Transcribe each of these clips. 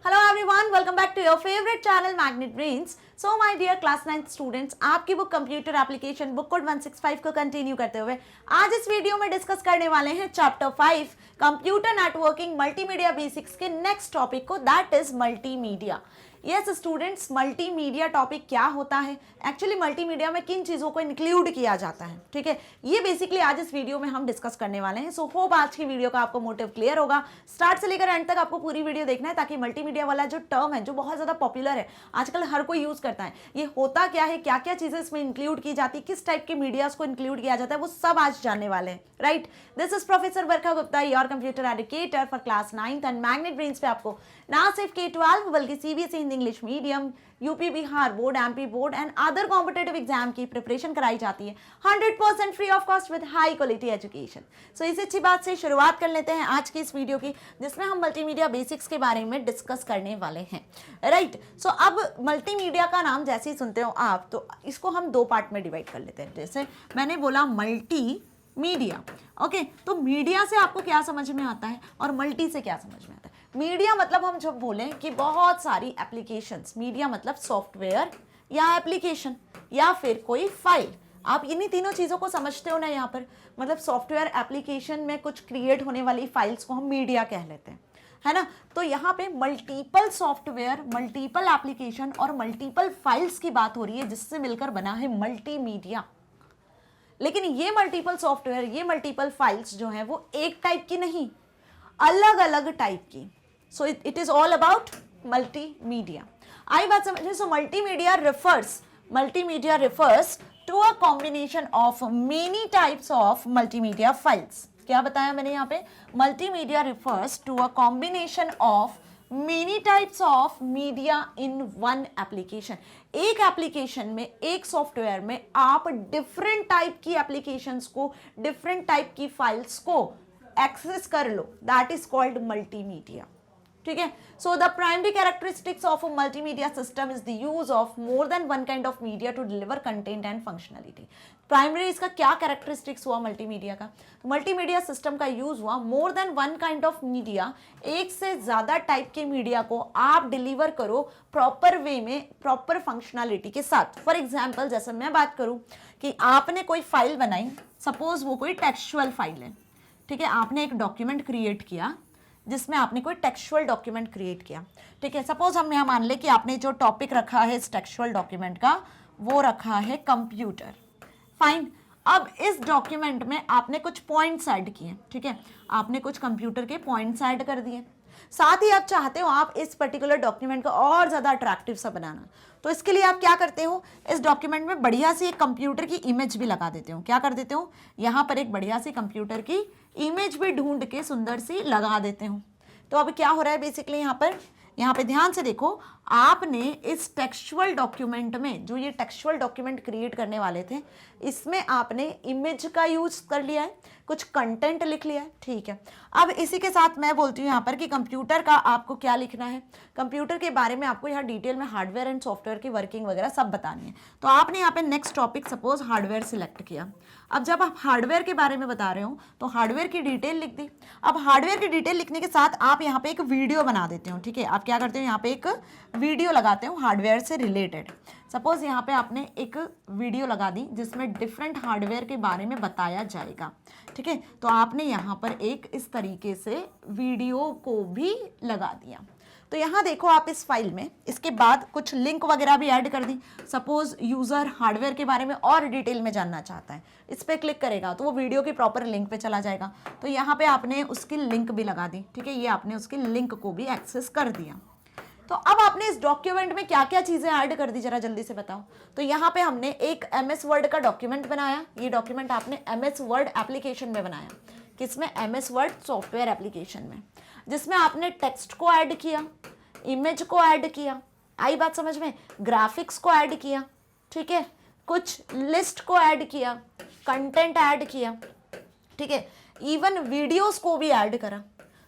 Hello everyone, welcome back to your favorite channel Magnet Brains. So my dear class 9th students, आपकी book computer application book code 165 को continue करते हुए आज इस video में discuss करने वाले हैं chapter 5 computer networking multimedia basics के नेक्स्ट टॉपिक को, that is multimedia. Yes students, multimedia topic क्या होता है, एक्चुअली मल्टीमीडिया में किन चीज़ों को इंक्लूड किया जाता है, ठीक है, ये बेसिकली आज इस वीडियो में हम डिस्कस करने वाले हैं. सो होप आज की वीडियो का आपको मोटिव क्लियर होगा. स्टार्ट से लेकर एंड तक आपको पूरी वीडियो देखना है ताकि मल्टीमीडिया वाला जो टर्म है, जो बहुत ज़्यादा पॉपुलर है, आजकल हर कोई यूज़ करता है, ये होता क्या है, क्या क्या चीज़ें इसमें इंक्लूड की जाती है, किस टाइप के मीडियाज को इंक्लूड किया जाता है, वो सब आज जानने वाले हैं. Right, this is professor Varsha Gupta, your computer educator for class 9th and magnet brains पे आपको ना सिर्फ K-12 बल्कि CBSE Hindi English medium, UP Bihar board, MP board and other competitive exam की प्रिपरेशन कराई जाती है 100% free of cost with high quality education. So इस अच्छी बात से शुरुआत कर लेते हैं आज की इस वीडियो की, जिसमें हम मल्टीमीडिया बेसिक्स के बारे में डिस्कस करने वाले हैं. राइट, सो अब मल्टीमीडिया का नाम जैसे ही सुनते हो आप, तो इसको हम दो पार्ट में डिवाइड कर लेते हैं. जैसे मैंने बोला मल्टी मीडिया, ओके, तो मीडिया से आपको क्या समझ में आता है और मल्टी से क्या समझ में आता है. मीडिया मतलब हम जब बोलें कि बहुत सारी एप्लीकेशंस, मीडिया मतलब सॉफ्टवेयर या एप्लीकेशन या फिर कोई फाइल, आप इन्हीं तीनों चीज़ों को समझते हो ना यहाँ पर. मतलब सॉफ्टवेयर एप्लीकेशन में कुछ क्रिएट होने वाली फाइल्स को हम मीडिया कह लेते हैं, है ना. तो यहाँ पे मल्टीपल सॉफ्टवेयर, मल्टीपल एप्लीकेशन और मल्टीपल फाइल्स की बात हो रही है, जिससे मिलकर बना है मल्टीमीडिया. लेकिन ये मल्टीपल सॉफ्टवेयर, ये मल्टीपल फाइल्स जो हैं वो एक टाइप की नहीं, अलग अलग टाइप की. So it is all about multimedia. आई बात समझे. So multimedia refers to a combination of many types of multimedia files. क्या बताया मैंने यहाँ पे, multimedia refers to a combination of many types of media in one application. एक application में, एक सॉफ्टवेयर में आप डिफरेंट टाइप की एप्लीकेशंस को, डिफरेंट टाइप की फाइल्स को एक्सेस कर लो, दैट इज कॉल्ड मल्टीमीडिया. ठीक है. So the primary characteristics of a multimedia system is the use of more than one kind of media to deliver content and functionality. Primary इसका क्या characteristics हुआ multimedia का, multimedia system का use हुआ मोर than one kind of media, एक से ज्यादा type के मीडिया को आप डिलीवर करो प्रॉपर वे में, प्रॉपर फंक्शनलिटी के साथ. फॉर एग्जाम्पल, जैसे मैं बात करूं कि आपने कोई फाइल बनाई, सपोज वो कोई टेक्सचुअल फाइल है, ठीक है, आपने एक डॉक्यूमेंट क्रिएट किया जिसमें आपने कोई टेक्सचुअल डॉक्यूमेंट क्रिएट किया. ठीक है, सपोज हम यहाँ मान ले कि आपने जो टॉपिक रखा है इस टेक्सचुअल डॉक्यूमेंट का, वो रखा है कंप्यूटर. फाइन. अब इस डॉक्यूमेंट में आपने कुछ पॉइंट्स ऐड किए, ठीक है, आपने कुछ कंप्यूटर के पॉइंट्स ऐड कर दिए. साथ ही आप चाहते हो आप इस पर्टिकुलर डॉक्यूमेंट को और ज़्यादा अट्रैक्टिव सा बनाना, तो इसके लिए आप क्या करते हो, इस डॉक्यूमेंट में बढ़िया सी एक कंप्यूटर की इमेज भी लगा देते हो. क्या कर देते हो, यहाँ पर एक बढ़िया सी कंप्यूटर की इमेज भी ढूंढ के सुंदर सी लगा देते हो. तो अब क्या हो रहा है बेसिकली यहाँ पे ध्यान से देखो, आपने इस टेक्सचुअल डॉक्यूमेंट में, जो ये टेक्सचुअल डॉक्यूमेंट क्रिएट करने वाले थे, इसमें आपने इमेज का यूज कर लिया है, कुछ कंटेंट लिख लिया है. ठीक है, अब इसी के साथ मैं बोलती हूँ यहाँ पर कि कंप्यूटर का आपको क्या लिखना है, कंप्यूटर के बारे में आपको यहाँ डिटेल में हार्डवेयर एंड सॉफ्टवेयर की वर्किंग वगैरह सब बतानी है. तो आपने यहाँ पे next topic suppose hardware select किया. अब जब आप हार्डवेयर के बारे में बता रहे हो तो हार्डवेयर की डिटेल लिख दी. अब हार्डवेयर की डिटेल लिखने के साथ आप यहाँ पे एक वीडियो बना देते हो. ठीक है, आप क्या करते हो, यहाँ पे एक वीडियो लगाते हो हार्डवेयर से रिलेटेड. सपोज यहाँ पे आपने एक वीडियो लगा दी जिसमें डिफरेंट हार्डवेयर के बारे में बताया जाएगा. ठीक है, तो आपने यहाँ पर एक इस तरीके से वीडियो को भी लगा दिया. तो यहाँ देखो आप इस फाइल में, इसके बाद कुछ लिंक वगैरह भी ऐड कर दी. सपोज यूजर हार्डवेयर के बारे में और डिटेल में जानना चाहता है, इस पर क्लिक करेगा तो वो वीडियो की प्रॉपर लिंक पे चला जाएगा. तो यहाँ पे आपने उसकी लिंक भी लगा दी. ठीक है, ये आपने उसकी लिंक को भी एक्सेस कर दिया. तो अब आपने इस डॉक्यूमेंट में क्या क्या चीजें ऐड कर दी, जरा जल्दी से बताओ. तो यहाँ पे हमने एक MS वर्ड का डॉक्यूमेंट बनाया. ये डॉक्यूमेंट आपने MS वर्ड एप्लीकेशन में बनाया. किसमें, MS वर्ड सॉफ्टवेयर एप्लीकेशन में, जिसमें आपने टेक्स्ट को ऐड किया, इमेज को ऐड किया. आई बात समझ में, ग्राफिक्स को ऐड किया. ठीक है, कुछ लिस्ट को ऐड किया, कंटेंट ऐड किया. ठीक है, इवन वीडियोस को भी ऐड करा.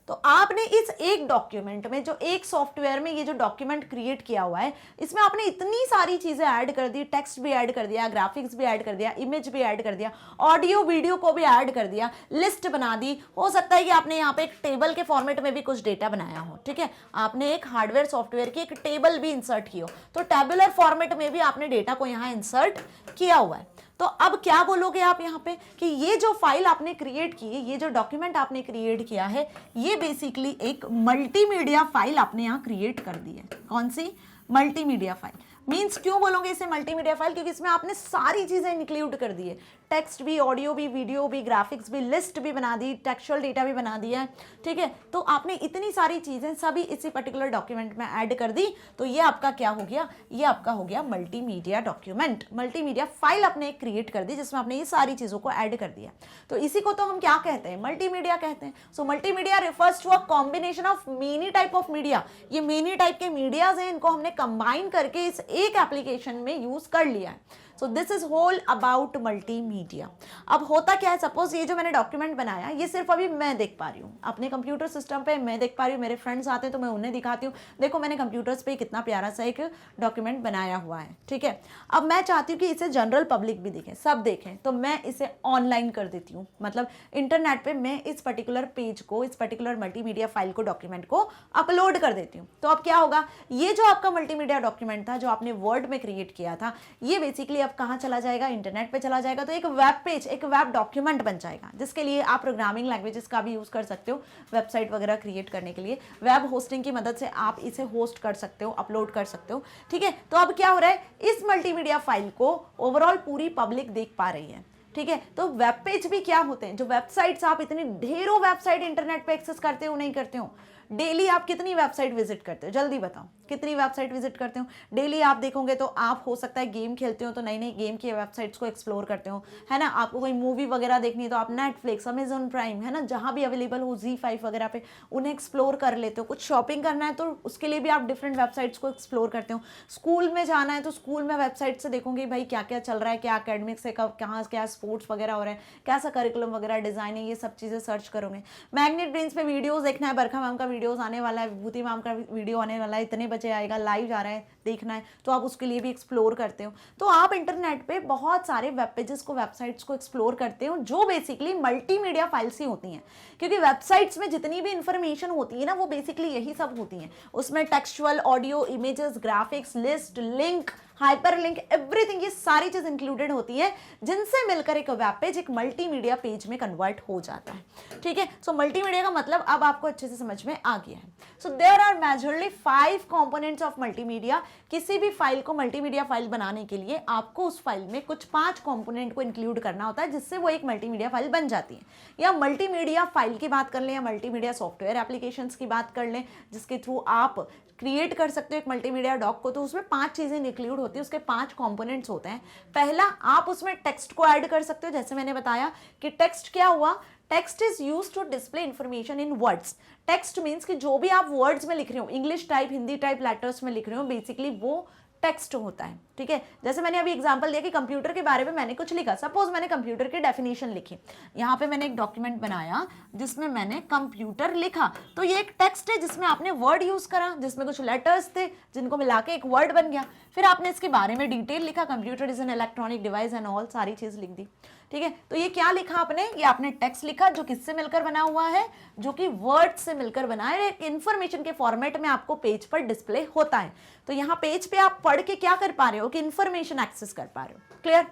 तो आपने इस एक डॉक्यूमेंट में, जो एक सॉफ्टवेयर में ये जो डॉक्यूमेंट क्रिएट किया हुआ है, इसमें आपने इतनी सारी चीजें ऐड कर दी, टेक्स्ट भी ऐड कर दिया, ग्राफिक्स भी ऐड कर दिया, इमेज भी ऐड कर दिया, ऑडियो वीडियो को भी ऐड कर दिया, लिस्ट बना दी। हो सकता है कि आपने यहाँ पे एक टेबल के फॉर्मेट में भी कुछ डेटा बनाया हो, ठीक है, आपने एक हार्डवेयर सॉफ्टवेयर की एक टेबल भी इंसर्ट की हो, तो टेबुलर फॉर्मेट में भी आपने डेटा को यहाँ इंसर्ट किया हुआ है। तो अब क्या बोलोगे आप यहाँ पे कि ये जो फाइल आपने क्रिएट की है, ये जो डॉक्यूमेंट आपने क्रिएट किया है, ये बेसिकली एक मल्टीमीडिया फाइल आपने यहाँ क्रिएट कर दी है। कौन सी? Multimedia file. मीन्स क्यों बोलोगे इसे मल्टीमीडिया फाइल? क्योंकि इसमें आपने सारी चीजें इंक्लूड कर दी है, टेक्स्ट भी, ऑडियो भी, वीडियो भी, ग्राफिक्स भी, लिस्ट भी बना दी, टेक्सचुअल डेटा भी बना दिया है, ठीक है। तो आपने इतनी सारी चीजें सभी इसी पर्टिकुलर डॉक्यूमेंट में ऐड कर दी, तो ये आपका क्या हो गया? ये आपका हो गया मल्टीमीडिया डॉक्यूमेंट, मल्टीमीडिया फाइल आपने क्रिएट कर दी जिसमें आपने ये सारी चीजों को ऐड कर दिया। तो इसी को तो हम क्या कहते हैं? मल्टीमीडिया कहते हैं। So multimedia refers to a combination of many type of media. ये मेनी टाइप के मीडियाज हैं, इनको हमने कंबाइन करके इस एक एप्लीकेशन में यूज कर लिया है। So this is whole about multimedia. अब होता क्या है, सपोज ये जो मैंने डॉक्यूमेंट बनाया, ये सिर्फ अभी मैं देख पा रही हूँ अपने कंप्यूटर सिस्टम पे, मैं देख पा रही हूँ, मेरे फ्रेंड्स आते हैं तो मैं उन्हें दिखाती हूँ, देखो मैंने कंप्यूटर्स पे कितना प्यारा सा एक डॉक्यूमेंट बनाया हुआ है, ठीक है। अब मैं चाहती हूँ कि इसे जनरल पब्लिक भी देखें, सब देखें, तो मैं इसे ऑनलाइन कर देती हूँ, मतलब इंटरनेट पे मैं इस पर्टिकुलर पेज को, इस पर्टिकुलर मल्टीमीडिया फाइल को, डॉक्यूमेंट को अपलोड कर देती हूँ। तो अब क्या होगा, ये जो आपका मल्टीमीडिया डॉक्यूमेंट था, जो आपने वर्ड में क्रिएट किया था, ये बेसिकली कहाँ चला जाएगा? इंटरनेट पे चला जाएगा। तो एक वेब पेज, एक वेब डॉक्यूमेंट बन जाएगा, जिसके लिए आप प्रोग्रामिंग लैंग्वेजेस का भी यूज कर सकते हो, वेबसाइट वगैरह क्रिएट करने के लिए वेब होस्टिंग की मदद से आप इसे होस्ट कर सकते हो, अपलोड कर सकते हो, ठीक है। तो अब क्या हो रहा है, इस मल्टीमीडिया फाइल को ओवरऑल पूरी पब्लिक देख पा रही है, ठीक है। तो वेब पेज भी क्या होते हैं? जो वेबसाइट्स, आप इतनी ढेरों वेबसाइट इंटरनेट पे एक्सेस करते हो, नहीं करते हो? डेली आप कितनी वेबसाइट विजिट करते हो? जल्दी बताओ, कितनी वेबसाइट विजिट करते हो? डेली आप देखोगे तो आप हो सकता है गेम खेलते हो तो नई नई गेम की वेबसाइट्स को एक्सप्लोर करते हो, है ना। आपको कोई मूवी वगैरह देखनी है तो आप नेटफ्लिक्स, अमेजॉन प्राइम, है ना, जहाँ भी अवेलेबल हो, Z5 वगैरह पे उन्हें एक्सप्लोर कर लेते हो। कुछ शॉपिंग करना है तो उसके लिए भी आप डिफरेंट वेबसाइट्स को एक्सप्लोर करते हो। स्कूल में जाना है तो स्कूल में वेबसाइट से देखोगे भाई क्या क्या चल रहा है, क्या अकेडमिक्स है, कब कहाँ क्या स्पोर्ट्स वगैरह हो रहा है, कैसा करिकुलम वगैरह डिजाइन है, ये सब चीज़ें सर्च करोगे। मैग्नेट ब्रेन्स पे वीडियोज़ देखना है, बरखा मैम का वीडियोज़ आने वाला है, विभूति मैम का वीडियो आने वाला है, इतने बजे आएगा, लाइव जा रहा है, देखना है, तो आप उसके लिए भी एक्सप्लोर करते हो। तो आप इंटरनेट पे बहुत सारे वेब पेजेस को, वेबसाइट्स को एक्सप्लोर करते हो, जो बेसिकली मल्टीमीडिया फाइल्स ही होती हैं। क्योंकि वेबसाइट्स में जितनी भी इंफॉर्मेशन होती है ना, वो बेसिकली यही सब होती हैं। उसमें textual, audio, images, graphics, list, link, hyperlink, everything, ये सारी चीज इंक्लूडेड होती है, जिनसे मिलकर एक वेब पेज एक मल्टीमीडिया पेज में कन्वर्ट हो जाता है, ठीक है। सो मल्टीमीडिया का मतलब अब आपको अच्छे से समझ में आ गया है। So there are majorly 5 components of multimedia. किसी भी फाइल को मल्टीमीडिया फाइल बनाने के लिए आपको उस फाइल में कुछ 5 कंपोनेंट को इंक्लूड करना होता है, जिससे वो एक मल्टीमीडिया फाइल बन जाती है। या मल्टीमीडिया फाइल की बात कर लें, या मल्टीमीडिया सॉफ्टवेयर एप्लीकेशंस की बात कर लें, जिसके थ्रू आप क्रिएट कर सकते हो एक मल्टीमीडिया डॉक को, तो उसमें 5 चीजें इंक्लूड होती है, उसके 5 कंपोनेंट्स होते हैं। पहला, आप उसमें टेक्स्ट को ऐड कर सकते हो। जैसे मैंने बताया कि टेक्स्ट क्या हुआ, text is use to display information in words. Text means कि जो भी आप वर्ड्स में लिख रहे हो, English type, Hindi type letters में लिख रहे हो, बेसिकली वो टेक्स्ट होता है, ठीक है। जैसे मैंने अभी एग्जांपल दिया कि कंप्यूटर के बारे में मैंने कुछ लिखा, सपोज मैंने कंप्यूटर की डेफिनेशन लिखी, यहाँ पे मैंने एक डॉक्यूमेंट बनाया जिसमें मैंने कंप्यूटर लिखा, तो ये एक टेक्स्ट है जिसमें आपने वर्ड यूज करा, जिसमें कुछ लेटर्स थे जिनको मिला के एक वर्ड बन गया। फिर आपने इसके बारे में डिटेल लिखा, computer is an electronic device and all, सारी चीज लिख दी, ठीक है। तो ये क्या लिखा आपने? ये आपने टेक्स्ट लिखा, जो किससे मिलकर बना हुआ है? जो कि वर्ड से मिलकर बना है, एक इंफॉर्मेशन के फॉर्मेट में आपको पेज पर डिस्प्ले होता है। तो यहाँ पेज पे आप पढ़ के क्या कर पा रहे हो कि इंफॉर्मेशन एक्सेस कर पा रहे हो। Clear?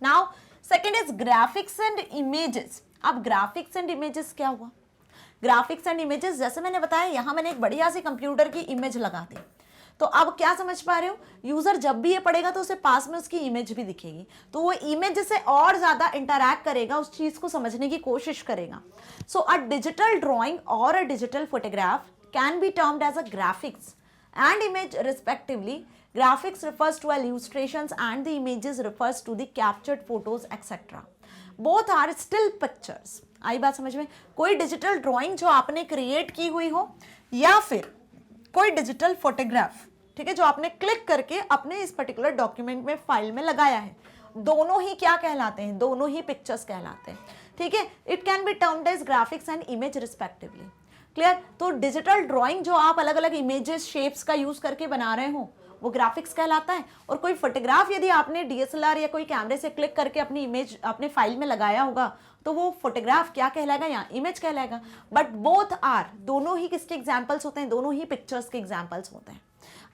Now second is graphics and images. अब ग्राफिक्स एंड इमेजेस क्या हुआ? ग्राफिक्स एंड इमेजेस, जैसे मैंने बताया, यहाँ मैंने एक बढ़िया सी कंप्यूटर की इमेज लगा दी। तो अब क्या समझ पा रहे हो, यूजर जब भी ये पढ़ेगा तो उसे पास में उसकी इमेज भी दिखेगी, तो वो इमेज से और ज्यादा इंटरैक्ट करेगा, उस चीज को समझने की कोशिश करेगा। सो अ डिजिटल ड्रॉइंग और a digital photograph can be termed as a graphics and image respectively. Graphics refers to illustrations and the images refers to the captured photos etc. Both are still pictures. आई बात समझ में? कोई digital drawing जो आपने create की हुई हो, या फिर कोई डिजिटल फोटोग्राफ, ठीक है, जो आपने क्लिक करके अपने इस पर्टिकुलर डॉक्यूमेंट में, फाइल में लगाया है, दोनों ही क्या कहलाते हैं? दोनों ही पिक्चर्स कहलाते हैं, ठीक है। It can be termed as graphics and image respectively. Clear? तो डिजिटल ड्राइंग जो आप अलग अलग इमेजेस शेप्स का यूज करके बना रहे हो वो ग्राफिक्स कहलाता है। और कोई फोटोग्राफ यदि आपने डीएसएलआर या कोई कैमरे से क्लिक करके अपनी इमेज अपने फाइल में लगाया होगा तो वो फोटोग्राफ क्या कहलाएगा, या इमेज कहलाएगा। बट बोथ आर, दोनों ही किसके एग्जाम्पल्स होते हैं, दोनों ही पिक्चर्स के एग्जाम्पल्स होते हैं।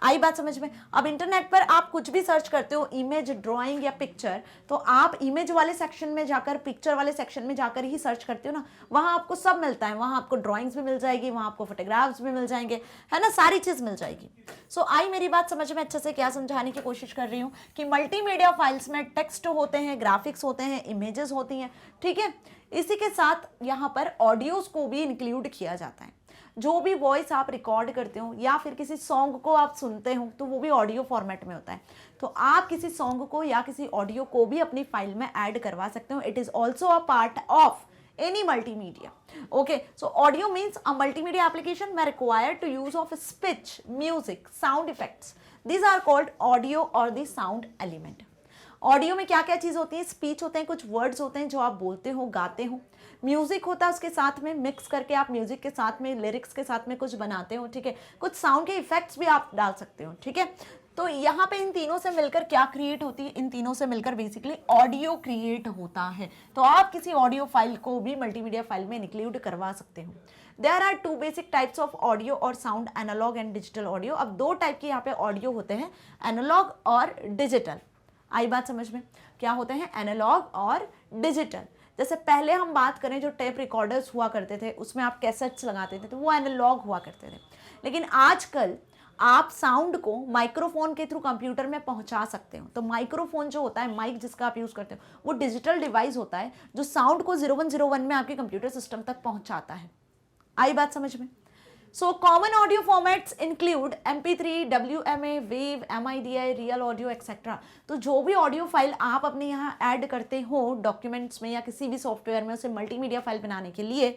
आई बात समझ में? अब इंटरनेट पर आप कुछ भी सर्च करते हो, इमेज, ड्राइंग या पिक्चर, तो आप इमेज वाले सेक्शन में जाकर, पिक्चर वाले सेक्शन में जाकर ही सर्च करते हो ना, वहां आपको सब मिलता है। वहां आपको ड्राइंग्स भी मिल जाएगी, वहां आपको फोटोग्राफ्स भी मिल जाएंगे, है ना, सारी चीज मिल जाएगी। सो आई मेरी बात समझ में अच्छे से क्या समझाने की कोशिश कर रही हूँ कि मल्टीमीडिया फाइल्स में टेक्स्ट होते हैं, ग्राफिक्स होते हैं, इमेजेस होती हैं, ठीक है। इसी के साथ यहाँ पर ऑडियोज को भी इंक्लूड किया जाता है। जो भी वॉइस आप रिकॉर्ड करते हो या फिर किसी सॉन्ग को आप सुनते हो तो वो भी ऑडियो फॉर्मेट में होता है। तो आप किसी सॉन्ग को या किसी ऑडियो को भी अपनी फाइल में ऐड करवा सकते हो। It is also a part of any multimedia. Okay, so audio means a multimedia application may require to use of speech, music, sound effects. These are called audio or the sound element. Audio में क्या क्या चीज़ होती है? Speech होते हैं, कुछ words होते हैं जो आप बोलते हो, गाते हो। म्यूजिक होता है उसके साथ में, मिक्स करके आप म्यूजिक के साथ में, लिरिक्स के साथ में कुछ बनाते हो, ठीक है। कुछ साउंड के इफेक्ट्स भी आप डाल सकते हो, ठीक है। तो यहाँ पे इन तीनों से मिलकर क्या क्रिएट होती है? इन तीनों से मिलकर बेसिकली ऑडियो क्रिएट होता है। तो आप किसी ऑडियो फाइल को भी मल्टीमीडिया फाइल में इंक्लूड करवा सकते हो। There are two basic types of audio और sound, analog and digital audio. अब दो टाइप के यहाँ पे ऑडियो होते हैं, एनालॉग और डिजिटल। आई बात समझ में? क्या होते हैं? एनालॉग और डिजिटल। जैसे पहले हम बात करें, जो टेप रिकॉर्डर्स हुआ करते थे उसमें आप कैसेट्स लगाते थे तो वो एनालॉग हुआ करते थे। लेकिन आजकल आप साउंड को माइक्रोफोन के थ्रू कंप्यूटर में पहुंचा सकते हो। तो माइक्रोफोन जो होता है, माइक जिसका आप यूज करते हो, वो डिजिटल डिवाइस होता है जो साउंड को 0101 में आपके कंप्यूटर सिस्टम तक पहुंचाता है। आई बात समझ में? So common audio formats include MP3, WMA, wave, MIDI, real audio etcetera. तो जो भी ऑडियो फाइल आप अपने यहाँ ऐड करते हो डॉक्यूमेंट्स में या किसी भी सॉफ्टवेयर में, उसे मल्टीमीडिया फाइल बनाने के लिए,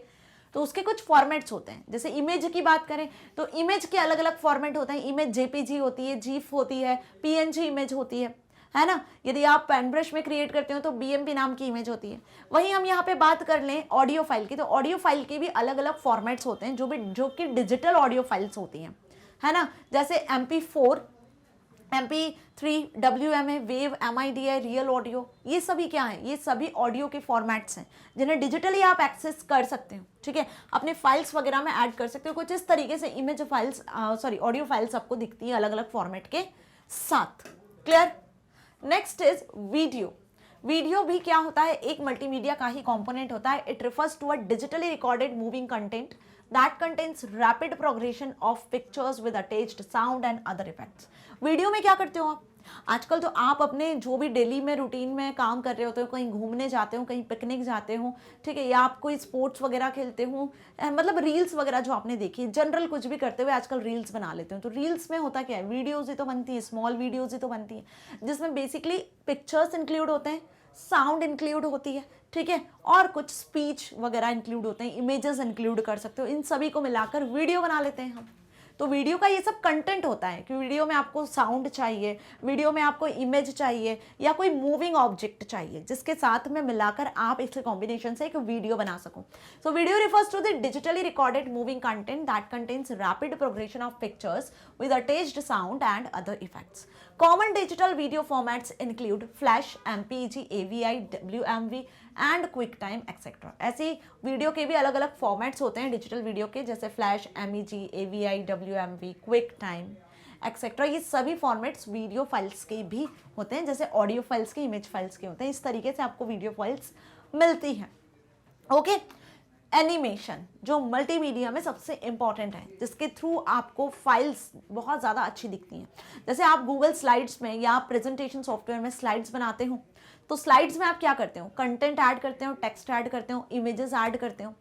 तो उसके कुछ फॉर्मेट्स होते हैं। जैसे इमेज की बात करें तो इमेज के अलग अलग फॉर्मेट होते हैं। इमेज JPG होती है, जीफ होती है, PNG इमेज होती है ना। यदि आप पेन ब्रश में क्रिएट करते हो तो BMP नाम की इमेज होती है। वहीं हम यहाँ पे बात कर लें ऑडियो फाइल की, तो ऑडियो फाइल के भी अलग अलग फॉर्मेट्स होते हैं जो कि डिजिटल ऑडियो फाइल्स होती हैं, है ना। जैसे MP4, MP3, WMA, wave, MIDI, real audio, ये सभी क्या है? ये सभी ऑडियो के फॉर्मेट्स हैं जिन्हें डिजिटली आप एक्सेस कर सकते हो, ठीक है। अपने फाइल्स वगैरह में ऐड कर सकते हो। कुछ इस तरीके से इमेज फाइल्स, ऑडियो फाइल्स आपको दिखती है अलग अलग फॉर्मेट के साथ। Clear? Next is video. Video भी क्या होता है? एक मल्टीमीडिया का ही कंपोनेंट होता है। It refers to a digitally recorded moving content that contains rapid progression of pictures with attached sound and other effects. Video में क्या करते हो आप? आजकल तो आप अपने जो भी डेली में रूटीन में काम कर रहे होते हो, कहीं घूमने जाते हो, कहीं पिकनिक जाते हो, ठीक है, या आप कोई स्पोर्ट्स वगैरह खेलते हो, मतलब रील्स वगैरह जो आपने देखी, जनरल कुछ भी करते हुए आजकल रील्स बना लेते हो। तो रील्स में होता क्या है? वीडियोज़ ही तो बनती है, स्मॉल वीडियोज़ ही तो बनती है, जिसमें बेसिकली पिक्चर्स इंक्लूड होते हैं, साउंड इंक्लूड होती है, ठीक है, और कुछ स्पीच वगैरह इंक्लूड होते हैं, इमेजेस इंक्लूड कर सकते हो। इन सभी को मिलाकर वीडियो बना लेते हैं हम। तो वीडियो का ये सब कंटेंट होता है कि वीडियो में आपको साउंड चाहिए, वीडियो में आपको इमेज चाहिए, या कोई मूविंग ऑब्जेक्ट चाहिए जिसके साथ में मिलाकर आप इसके कॉम्बिनेशन से एक वीडियो बना सको। So video refers to the digitally recorded moving content that contains rapid progression of pictures with attached sound and other effects. Common digital video formats include flash, MPEG, AVI, WMV and quick time etcetera. ऐसे video के भी अलग अलग formats होते हैं digital video के, जैसे flash, MEG, AVI, WMV, quick time etcetera. ये सभी फॉर्मेट्स वीडियो फाइल्स के भी होते हैं, जैसे ऑडियो फाइल्स के, इमेज फाइल्स के होते हैं। इस तरीके से आपको वीडियो फाइल्स मिलती हैं। ओके, एनिमेशन जो मल्टीमीडिया में सबसे इंपॉर्टेंट है, जिसके थ्रू आपको फाइल्स बहुत ज़्यादा अच्छी दिखती हैं। जैसे आप गूगल स्लाइड्स में या प्रेजेंटेशन सॉफ्टवेयर में स्लाइड्स बनाते हो, तो स्लाइड्स में आप क्या करते हो? कंटेंट ऐड करते हो, टेक्स्ट ऐड करते हो, इमेजेस ऐड करते हो।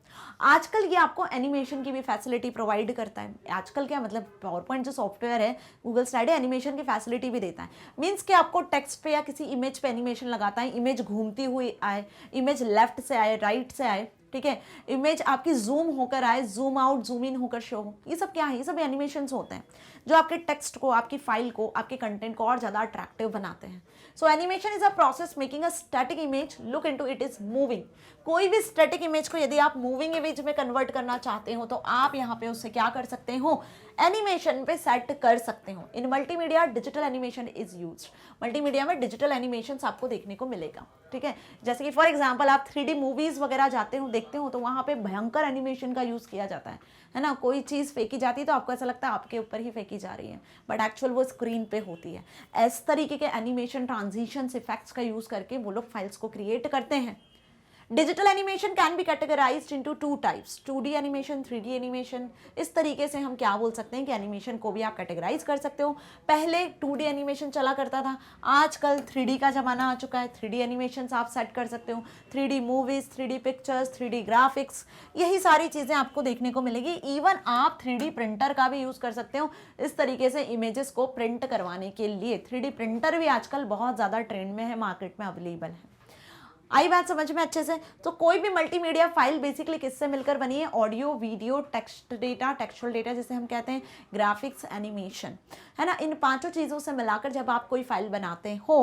आजकल ये आपको एनिमेशन की भी फैसिलिटी प्रोवाइड करता है। आजकल क्या मतलब, पावरपॉइंट जो सॉफ्टवेयर है गूगल स्लाइड, एनिमेशन की फैसिलिटी भी देता है। मीन्स कि आपको टेक्स्ट पे या किसी इमेज पे एनिमेशन लगाता है, इमेज घूमती हुई आए, इमेज लेफ्ट से आए, राइट से आए, ठीक है, इमेज आपकी जूम होकर आए, जूम आउट, जूम इन होकर शो हो, ये सब क्या है, ये सब एनिमेशंस होते हैं जो आपके टेक्स्ट को, आपकी फाइल को, आपके कंटेंट को और ज़्यादा अट्रैक्टिव बनाते हैं। So animation is a process making a static image look into it is moving. कोई भी स्टैटिक इमेज को यदि आप मूविंग इमेज में कन्वर्ट करना चाहते हो तो आप यहाँ पे उससे क्या कर सकते हो, एनिमेशन पे सेट कर सकते हो। इन multimedia digital animation is used. Multimedia में डिजिटल एनिमेशन आपको देखने को मिलेगा, ठीक है। जैसे कि फॉर एग्जांपल आप 3D मूवीज वगैरह जाते हो, देखते हो तो वहाँ पे भयंकर एनिमेशन का यूज किया जाता है ना। कोई चीज़ फेंकी जाती है तो आपको ऐसा लगता है आपके ऊपर ही फेंकी जा रही है, बट एक्चुअल वो स्क्रीन पे होती है। इस तरीके के एनिमेशन, ट्रांजिशन, इफेक्ट्स का यूज करके वो लोग फाइल्स को क्रिएट करते हैं। Digital animation can be categorised into 2 types, 2D animation, 3D animation. इस तरीके से हम क्या बोल सकते हैं कि एनिमेशन को भी आप कैटेगराइज कर सकते हो। पहले 2D एनिमेशन चला करता था, आजकल 3D का जमाना आ चुका है। 3D एनिमेशन आप सेट कर सकते हो, 3D movies, 3D pictures, 3D graphics, यही सारी चीज़ें आपको देखने को मिलेगी। इवन आप 3D प्रिंटर का भी यूज़ कर सकते हो इस तरीके से इमेजेस को प्रिंट करवाने के लिए। 3D प्रिंटर भी आजकल बहुत ज़्यादा ट्रेंड में है, मार्केट में अवेलेबल है। आई बात समझ में अच्छे से? तो कोई भी मल्टीमीडिया फाइल बेसिकली किससे मिलकर बनी है, audio, video, text data, textual data जिसे हम कहते हैं, ग्राफिक्स, एनिमेशन, है ना। इन पांचों चीज़ों से मिलाकर जब आप कोई फाइल बनाते हो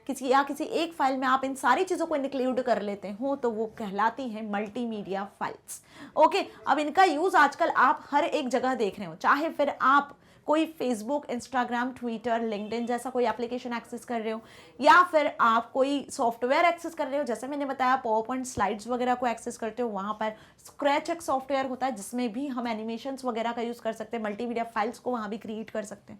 किसी एक फाइल में आप इन सारी चीज़ों को इंक्लूड कर लेते हो तो वो कहलाती है मल्टीमीडिया फाइल्स। ओके, अब इनका यूज़ आजकल आप हर एक जगह देख रहे हो, चाहे फिर आप कोई फेसबुक, इंस्टाग्राम, ट्विटर, लिंक्डइन जैसा कोई एप्लीकेशन एक्सेस कर रहे हो, या फिर आप कोई सॉफ्टवेयर एक्सेस कर रहे हो, जैसे मैंने बताया पावर पॉइंट स्लाइड्स वगैरह को एक्सेस करते हो, वहाँ पर स्क्रैच एक सॉफ्टवेयर होता है जिसमें भी हम एनिमेशंस वगैरह का यूज़ कर सकते हैं, मल्टीमीडिया फाइल्स को वहाँ भी क्रिएट कर सकते हैं,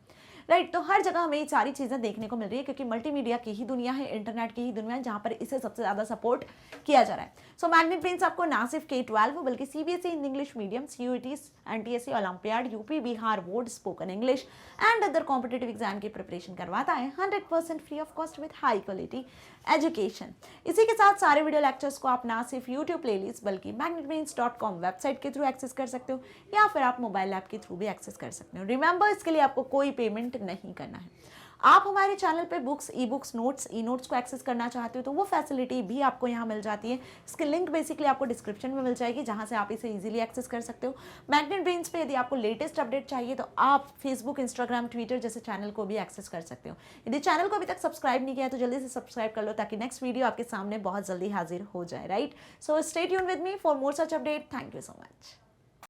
राइट। तो हर जगह हमें ये सारी चीज़ें देखने को मिल रही है क्योंकि मल्टीमीडिया की ही दुनिया है, इंटरनेट की ही दुनिया है जहाँ पर इसे सबसे ज़्यादा सपोर्ट किया जा रहा है। सो मैग्नेट ब्रेन्स आपको ना सिर्फ K-12 बल्कि CBSE Hindi English medium, CUET, NTSC, olympiad, UP Bihar board, spoken English and other competitive exam की प्रिपरेशन करवाता है 100% free of cost with high quality education. इसी के साथ सारे वीडियो लेक्चर्स को आप ना सिर्फ यूट्यूब प्लेलिस्ट बल्कि magnetbrains.com वेबसाइट के थ्रू एक्सेस कर सकते हो या फिर आप मोबाइल ऐप के थ्रू भी एक्सेस कर सकते हो। रिमेंबर, इसके लिए आपको कोई पेमेंट नहीं करना है। आप हमारे चैनल पे books, e books, notes, e notes को एक्सेस करना चाहते हो तो वो फैसिलिटी भी आपको यहाँ मिल जाती है। इसकी लिंक बेसिकली आपको डिस्क्रिप्शन में मिल जाएगी जहाँ से आप इसे इजीली एक्सेस कर सकते हो। मैग्नेट ब्रेन्स पे यदि आपको लेटेस्ट अपडेट चाहिए तो आप फेसबुक, इंस्टाग्राम, ट्विटर जैसे चैनल को भी एक्सेस कर सकते हो। यदि चैनल को अभी तक सब्सक्राइब नहीं किया है तो जल्दी से सब्सक्राइब कर लो ताकि नेक्स्ट वीडियो आपके सामने बहुत जल्दी हाजिर हो जाए, right. So stay tuned with me for more such update. Thank you so much.